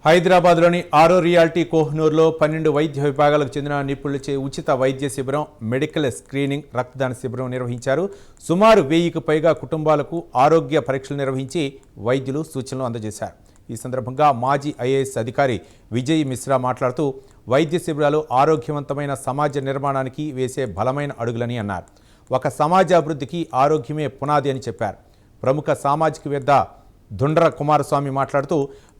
హైదరాబాద్లోని ఆరో రియాలిటీ కోహినూర్లో 12 వైద్య విభాగాలకు చెందిన నిపుణులచే ఉచిత వైద్య శిబిరం, మెడికల్ స్క్రీనింగ్, రక్తదాన శిబిరం నిర్వహించారు. సుమారు 1000కు పైగా కుటుంబాలకు ఆరోగ్య పరీక్షలు నిర్వహించి వైద్యులు సూచనలు అందజేశారు. ఈ సందర్భంగా మాజీ ఐఏఎస్ అధికారి విజయ్ మిశ్రా మాట్లాడుతూ వైద్య శిబిరాలు ఆరోగ్యవంతమైన సమాజ నిర్మాణానికి వేసే బలమైన అడుగులని అన్నారు. ఒక సమాజ అభివృద్ధికి ఆరోగ్యమే పునాది అని చెప్పారు. ప్రముఖ సామాజికవేత్త దుండ్ర కుమారస్వామి మాట్లాడుతూ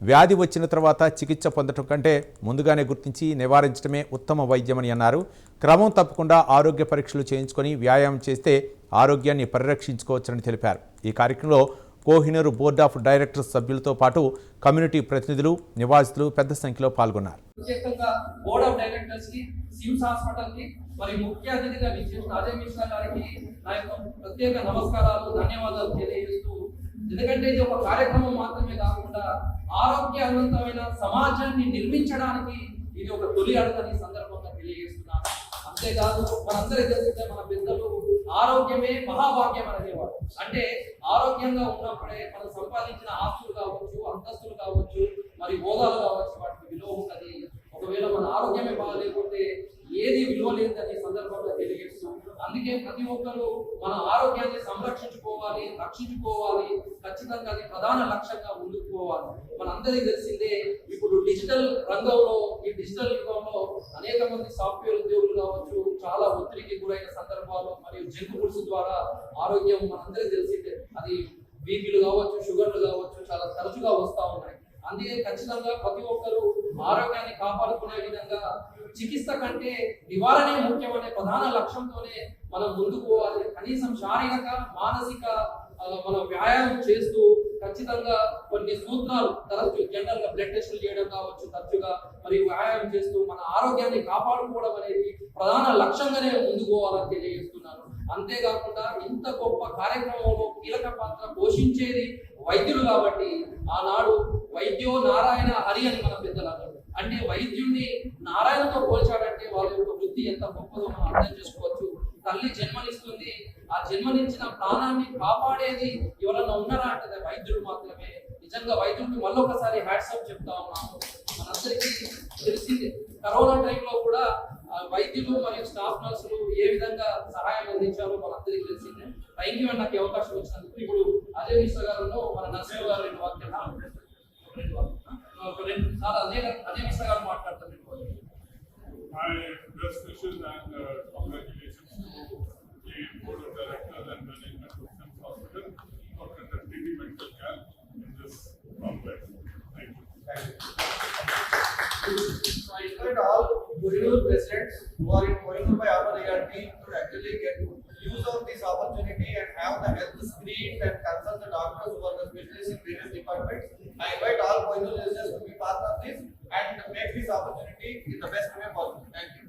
వ్యాధి వచ్చిన తర్వాత చికిత్స పొందడం కంటే ముందుగానే గుర్తించి నివారించడమే ఉత్తమ వైద్యమని అన్నారు. క్రమం తప్పకుండా ఆరోగ్య పరీక్షలు చేయించుకొని వ్యాయామం చేస్తే ఆరోగ్యాన్ని పరిరక్షించుకోవచ్చని తెలిపారు. ఈ కార్యక్రమంలో కోహినూరు బోర్డ్ ఆఫ్ డైరెక్టర్స్ సభ్యులతో పాటు కమ్యూనిటీ ప్రతినిధులు, నివాసితులు పెద్ద సంఖ్యలో పాల్గొన్నారు. మరి ముఖ్య అతిథిగా విచ్చేసిన అజయ్ మిశ్రా గారికి నా యొక్క ప్రత్యేక నమస్కారాలు, ధన్యవాదాలు తెలియజేస్తూ, ఎందుకంటే ఇది ఒక కార్యక్రమం మాత్రమే కాకుండా ఆరోగ్యవంతమైన సమాజాన్ని నిర్మించడానికి ఇది ఒక తొలి అడుగని సందర్భంగా తెలియజేస్తున్నాను. అంతేకాదు మనందరికీ తెలిస్తే మన పెద్దలు ఆరోగ్యమే మహాభాగ్యం అనేవారు. అంటే ఆరోగ్యంగా ఉన్నప్పుడే మనం సంపాదించిన ఆస్తులు కావచ్చు, అంతస్తులు కావచ్చు, మరి హోదాలు కావచ్చు, వాటికి విలువ ఉంటుంది. ఒకవేళ మన ఆరోగ్యమే బాగాలేకపోతే ఏది విలువ లేదని సందర్భంగా తెలియజేస్తూ, అందుకే ప్రతి ఒక్కరూ మన ఆరోగ్యాన్ని సంరక్షించుకోవాలి, రక్షించుకోవాలి. ఖచ్చితంగా అది ప్రధాన లక్ష్యంగా ముందుకు పోవాలి. మనందరికీ తెలిసిందే, ఇప్పుడు డిజిటల్ రంగంలో, ఈ డిజిటల్ యుగంలో అనేక మంది సాఫ్ట్వేర్ ఉద్యోగులు కావచ్చు చాలా ఒత్తిడికి గురైన సందర్భాలు, మరియు జంక్ ఫుడ్స్ ద్వారా ఆరోగ్యం మనందరికీ తెలిసిందే, అది బీపీలు కావచ్చు, షుగర్లు కావచ్చు చాలా తరచుగా వస్తూ ఉన్నాయి. అందుకే ఖచ్చితంగా ప్రతి ఒక్కరూ ఆరోగ్యాన్ని కాపాడుకునే విధంగా చికిత్స కంటే నివారణే ముఖ్యమనే ప్రధాన లక్ష్యంతోనే మనం ముందుకు పోవాలి. కనీసం శారీరక, మానసిక మన వ్యాయామం చేస్తూ ఖచ్చితంగా కొన్ని సూత్రాలు తరచు జనరల్ గా బ్లడ్ టెస్టులు చేయడం కావచ్చు తరచుగా, మరియు వ్యాయామం చేస్తూ మన ఆరోగ్యాన్ని కాపాడుకోవడం అనేది ప్రధాన లక్ష్యంగానే ముందుకు పోవాలని తెలియజేస్తున్నాను. అంతేకాకుండా ఇంత గొప్ప కార్యక్రమంలో కీలక పాత్ర పోషించేది వైద్యులు కాబట్టి ఆనాడు వైద్యో నారాయణ హరి అని మన పెద్దలు అన్నారు. అంటే వైద్యుడిని నారాయణతో పోల్చాడంటే వాళ్ళ యొక్క వృత్తి ఎంత గొప్పదో మనం అర్థం చేసుకోవచ్చు. తల్లి జన్మనిస్తుంది, ఆ జన్మనిచ్చిన ప్రాణాన్ని కాపాడేది ఎవరన్నా ఉన్నారా అంటే వైద్యుడు మాత్రమే. నిజంగా వైద్యుడికి మళ్ళొకసారి హ్యాట్సాప్ చెప్తా ఉన్నాము. మనందరికీ తెలిసిందే, కరోనా టైంలో కూడా వైద్యులు మరియు స్టాఫ్ నర్సులు ఏ విధంగా సహాయం అందించారో మనందరికీ తెలిసిందే. థ్యాంక్ యూ అండి నాకు అవకాశం వచ్చినందుకు. ఇప్పుడు అజయ్ మిశ్రా గారు మన నర్సింగ్ గారు రెండు వాక్యాలు అజయ్ మిశ్రా గారు మాట్లాడతారు. My best wishes and congratulations to the board of directors and management of SIMS Hospital for conducting the medical camp in this complex. Thank you. So I invite all Kohinur residents who are in Kohinur by our reality to actually get use of this opportunity and have the health screened and consult the doctors who are the specialists in various departments. I invite all Kohinur residents to be part of this and make this opportunity in the best way possible. Thank you.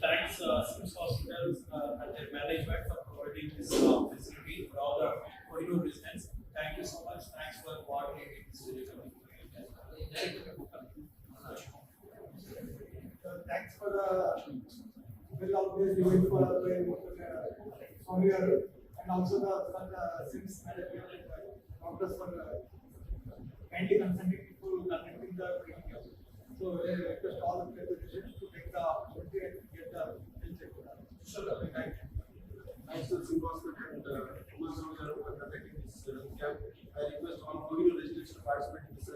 Thanks, SIMS Hospitals and their management for providing this facility for all the Kohinur residents. Thank you so much. Thanks for coordinating this delivery. Thanks for the well organized event for Swami Garu and also the SIMS management and doctors for kindly consenting to conducting the training. So I request all the patients to take the opportunity and get the health check. Sure, thank you. Thanks to SIMS Hospital and Swami Garu for conducting this camp. I request all Kohinur residents to participate in this.